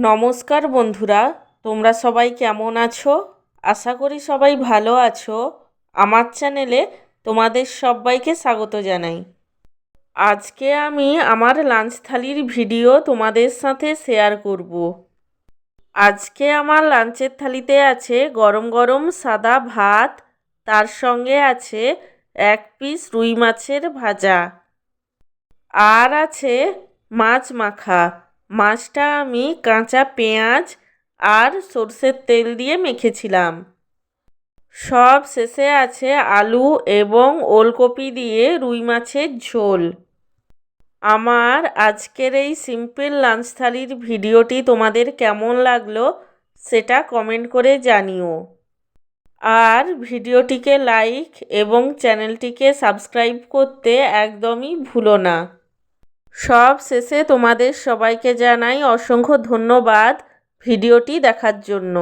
নমস্কার বন্ধুরা, তোমরা সবাই কেমন আছো? আশা করি সবাই ভালো আছো। আমার চ্যানেলে তোমাদের সবাইকে স্বাগত জানাই। আজকে আমি আমার লাঞ্চ থালির ভিডিও তোমাদের সাথে শেয়ার করব। আজকে আমার লাঞ্চের থালিতে আছে গরম গরম সাদা ভাত, তার সঙ্গে আছে 1 পিস রুই মাছের ভাজা, আর আছে মাছ মাখা। মাছটা আমি কাঁচা পেঁয়াজ আর সর্ষের তেল দিয়ে মেখেছিলাম। সব শেষে আছে আলু এবং ওলকপি দিয়ে রুই মাছের ঝোল। আমার আজকের এই সিম্পল লাঞ্চ থালির ভিডিওটি তোমাদের কেমন লাগলো সেটা কমেন্ট করে জানিও। আর ভিডিওটিকে লাইক এবং চ্যানেলটিকে সাবস্ক্রাইব করতে একদমই ভুলো না। সব শেষে তোমাদের সবাইকে জানাই অসংখ্য ধন্যবাদ ভিডিওটি দেখার জন্য।